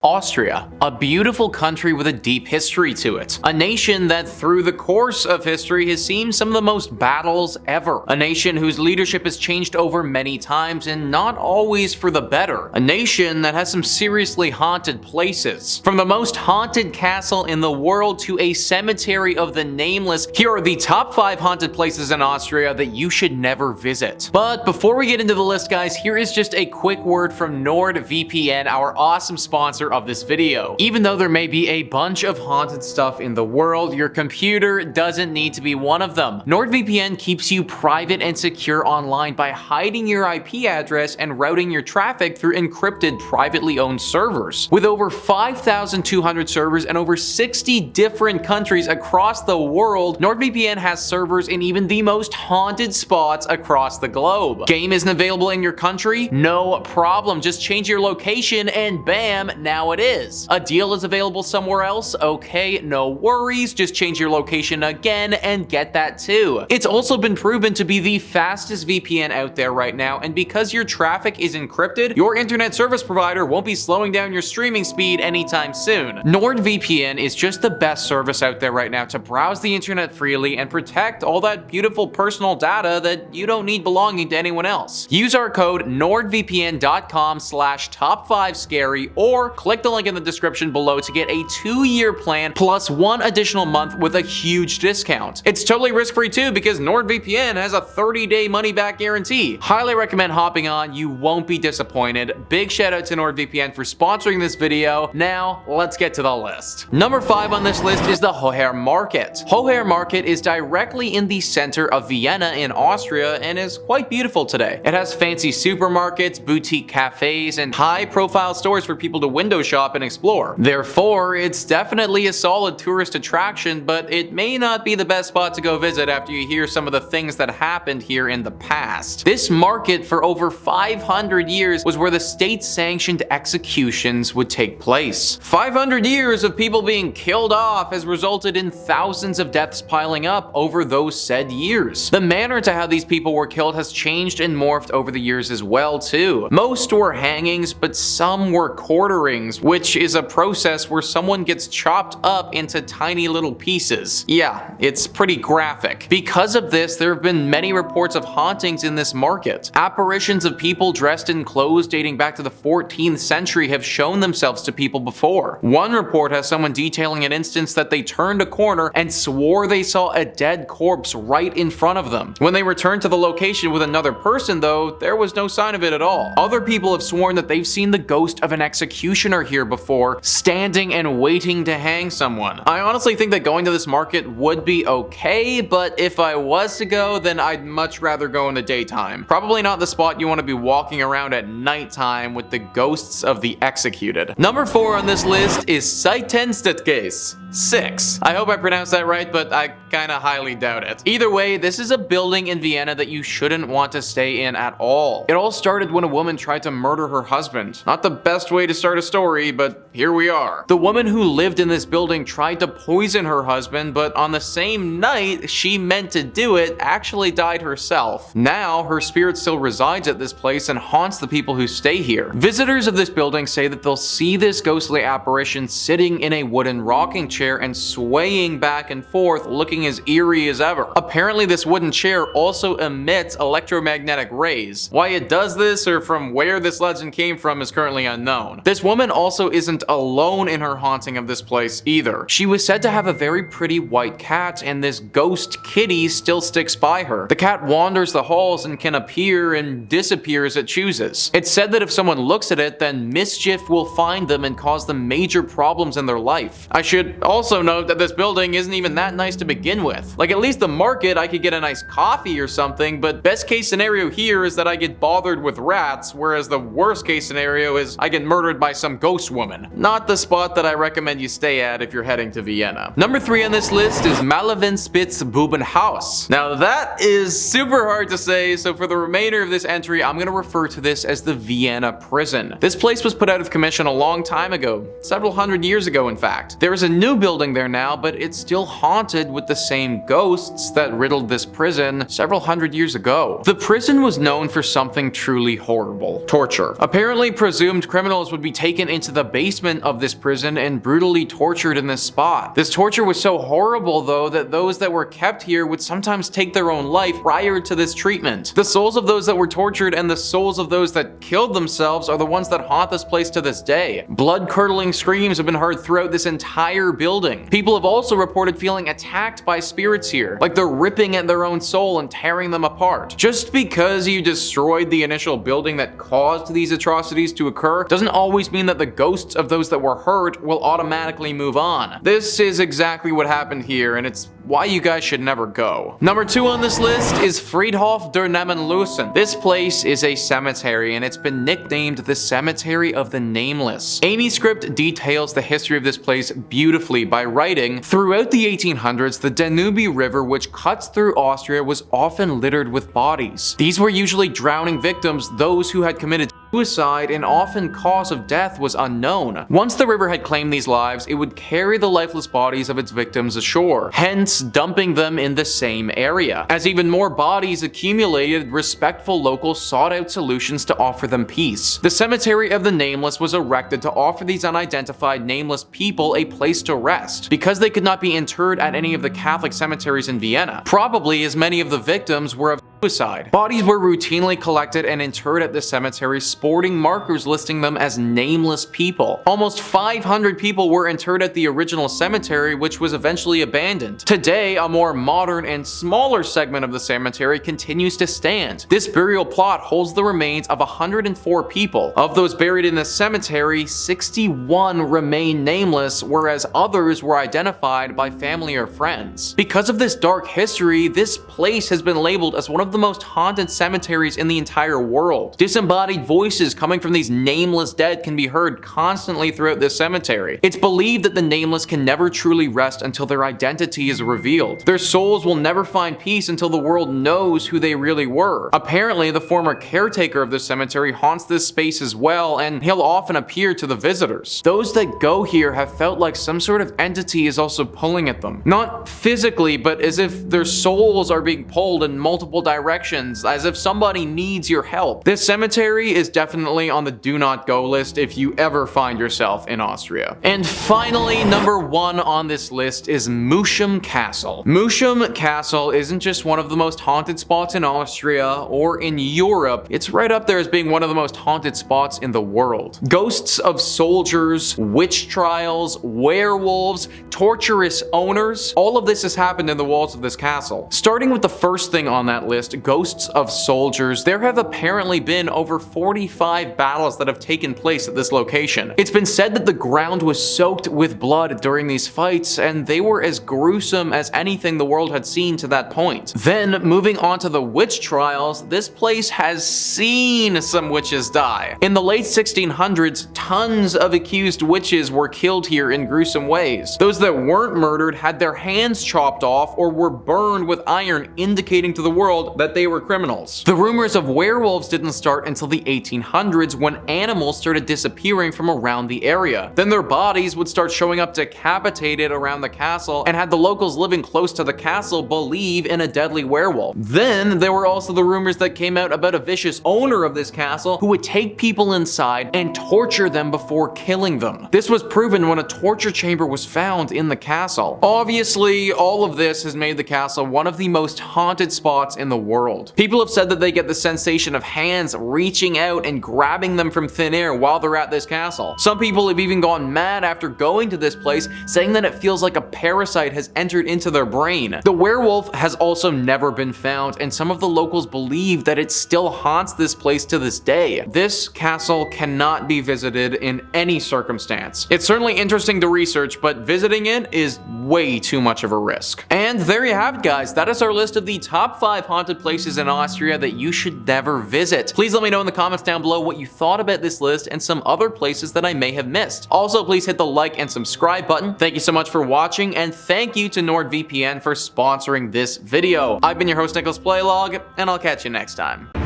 Austria, a beautiful country with a deep history to it. A nation that through the course of history has seen some of the most battles ever. A nation whose leadership has changed over many times and not always for the better. A nation that has some seriously haunted places. From the most haunted castle in the world to a cemetery of the nameless, here are the top 5 haunted places in Austria that you should never visit. But before we get into the list, guys, here is just a quick word from NordVPN, our awesome sponsor of this video. Even though there may be a bunch of haunted stuff in the world, your computer doesn't need to be one of them. NordVPN keeps you private and secure online by hiding your IP address and routing your traffic through encrypted, privately owned servers. With over 5,200 servers in over 60 different countries across the world, NordVPN has servers in even the most haunted spots across the globe. Game isn't available in your country? No problem. Just change your location and bam, now it is. A deal is available somewhere else? Okay, no worries. Just change your location again and get that too. It's also been proven to be the fastest VPN out there right now, and because your traffic is encrypted, your internet service provider won't be slowing down your streaming speed anytime soon. NordVPN is just the best service out there right now to browse the internet freely and protect all that beautiful personal data that you don't need belonging to anyone else. Use our code nordvpn.com/top5scary or click the link in the description below to get a 2-year plan plus 1 additional month with a huge discount. It's totally risk-free too because NordVPN has a 30-day money-back guarantee. Highly recommend hopping on, you won't be disappointed. Big shout out to NordVPN for sponsoring this video. Now, let's get to the list. Number 5 on this list is the Hoher Market. Hoher Market is directly in the center of Vienna in Austria and is quite beautiful today. It has fancy supermarkets, boutique cafes, and high-profile stores for people to window shop and explore. Therefore, it's definitely a solid tourist attraction, but it may not be the best spot to go visit after you hear some of the things that happened here in the past. This market for over 500 years was where the state-sanctioned executions would take place. 500 years of people being killed off has resulted in thousands of deaths piling up over those said years. The manner to how these people were killed has changed and morphed over the years as well too. Most were hangings, but some were quarterings, which is a process where someone gets chopped up into tiny little pieces. Yeah, it's pretty graphic. Because of this, there have been many reports of hauntings in this market. Apparitions of people dressed in clothes dating back to the 14th century have shown themselves to people before. One report has someone detailing an instance that they turned a corner and swore they saw a dead corpse right in front of them. When they returned to the location with another person though, there was no sign of it at all. Other people have sworn that they've seen the ghost of an executioner here before, standing and waiting to hang someone. I honestly think that going to this market would be okay, but if I was to go, then I'd much rather go in the daytime. Probably not the spot you want to be walking around at nighttime with the ghosts of the executed. Number 4 on this list is Seitenstettengasse 6. I hope I pronounced that right, but I kinda highly doubt it. Either way, this is a building in Vienna that you shouldn't want to stay in at all. It all started when a woman tried to murder her husband. Not the best way to start a story, but here we are. The woman who lived in this building tried to poison her husband, but on the same night she meant to do it, actually died herself. Now, her spirit still resides at this place and haunts the people who stay here. Visitors of this building say that they'll see this ghostly apparition sitting in a wooden rocking chair and swaying back and forth, looking as eerie as ever. Apparently, this wooden chair also emits electromagnetic rays. Why it does this or from where this legend came from is currently unknown. This woman also isn't alone in her haunting of this place either. She was said to have a very pretty white cat, and this ghost kitty still sticks by her. The cat wanders the halls and can appear and disappear as it chooses. It's said that if someone looks at it, then mischief will find them and cause them major problems in their life. I should also note that this building isn't even that nice to begin with. Like, at least the market I could get a nice coffee or something, but best case scenario here is that I get bothered with rats, whereas the worst case scenario is I get murdered by some ghost woman. Not the spot that I recommend you stay at if you're heading to Vienna. Number 3 on this list is Malefizpitzbubenhaus. Now that is super hard to say, so for the remainder of this entry, I'm gonna refer to this as the Vienna prison. This place was put out of commission a long time ago, several hundred years ago in fact. There is a new building there now, but it's still haunted with the same ghosts that riddled this prison several hundred years ago. The prison was known for something truly horrible: torture. Apparently, presumed criminals would be taken into the basement of this prison and brutally tortured in this spot. This torture was so horrible, though, that those that were kept here would sometimes take their own life prior to this treatment. The souls of those that were tortured and the souls of those that killed themselves are the ones that haunt this place to this day. Blood-curdling screams have been heard throughout this entire building. People have also reported feeling attacked by spirits here, like they're ripping at their own soul and tearing them apart. Just because you destroyed the initial building that caused these atrocities to occur doesn't always mean that the ghosts of those that were hurt will automatically move on. This is exactly what happened here, and it's why you guys should never go. Number 2 on this list is Friedhof Der Namenlosen. This place is a cemetery, and it's been nicknamed the Cemetery of the Nameless. Amy Script details the history of this place beautifully by writing, "Throughout the 1800s, the Danube River, which cuts through Austria, was often littered with bodies. These were usually drowning victims, those who had committed suicide, and often cause of death was unknown. Once the river had claimed these lives, it would carry the lifeless bodies of its victims ashore, hence dumping them in the same area. As even more bodies accumulated, respectful locals sought out solutions to offer them peace. The Cemetery of the Nameless was erected to offer these unidentified nameless people a place to rest, because they could not be interred at any of the Catholic cemeteries in Vienna, probably as many of the victims were of suicide. Bodies were routinely collected and interred at the cemetery, sporting markers listing them as nameless people. Almost 500 people were interred at the original cemetery, which was eventually abandoned. Today, a more modern and smaller segment of the cemetery continues to stand. This burial plot holds the remains of 104 people. Of those buried in the cemetery, 61 remain nameless, whereas others were identified by family or friends. Because of this dark history, this place has been labeled as one of the most haunted cemeteries in the entire world. Disembodied voices coming from these nameless dead can be heard constantly throughout this cemetery. It's believed that the nameless can never truly rest until their identity is revealed. Their souls will never find peace until the world knows who they really were. Apparently, the former caretaker of the cemetery haunts this space as well, and he'll often appear to the visitors. Those that go here have felt like some sort of entity is also pulling at them. Not physically, but as if their souls are being pulled in multiple directions, as if somebody needs your help. This cemetery is definitely on the do not go list if you ever find yourself in Austria. And finally, number 1 on this list is Moosham Castle. Moosham Castle isn't just one of the most haunted spots in Austria or in Europe, it's right up there as being one of the most haunted spots in the world. Ghosts of soldiers, witch trials, werewolves, torturous owners, all of this has happened in the walls of this castle. Starting with the first thing on that list, ghosts of soldiers, there have apparently been over 45 battles that have taken place at this location. It's been said that the ground was soaked with blood during these fights, and they were as gruesome as anything the world had seen to that point. Then, moving on to the witch trials, this place has seen some witches die. In the late 1600s, tons of accused witches were killed here in gruesome ways. Those that weren't murdered had their hands chopped off or were burned with iron, indicating to the world that they were criminals. The rumors of werewolves didn't start until the 1800s, when animals started disappearing from around the area. Then their bodies would start showing up decapitated around the castle, and had the locals living close to the castle believe in a deadly werewolf. Then there were also the rumors that came out about a vicious owner of this castle who would take people inside and torture them before killing them. This was proven when a torture chamber was found in the castle. Obviously, all of this has made the castle one of the most haunted spots in the world. People have said that they get the sensation of hands reaching out and grabbing them from thin air while they're at this castle. Some people have even gone mad after going to this place, saying that it feels like a parasite has entered into their brain. The werewolf has also never been found, and some of the locals believe that it still haunts this place to this day. This castle cannot be visited in any circumstance. It's certainly interesting to research, but visiting it is way too much of a risk. And there you have it, guys. That is our list of the top 5 haunted places in Austria that you should never visit. Please let me know in the comments down below what you thought about this list and some other places that I may have missed. Also, please hit the like and subscribe button. Thank you so much for watching, and thank you to NordVPN for sponsoring this video. I've been your host, Nicholas Playlog, and I'll catch you next time.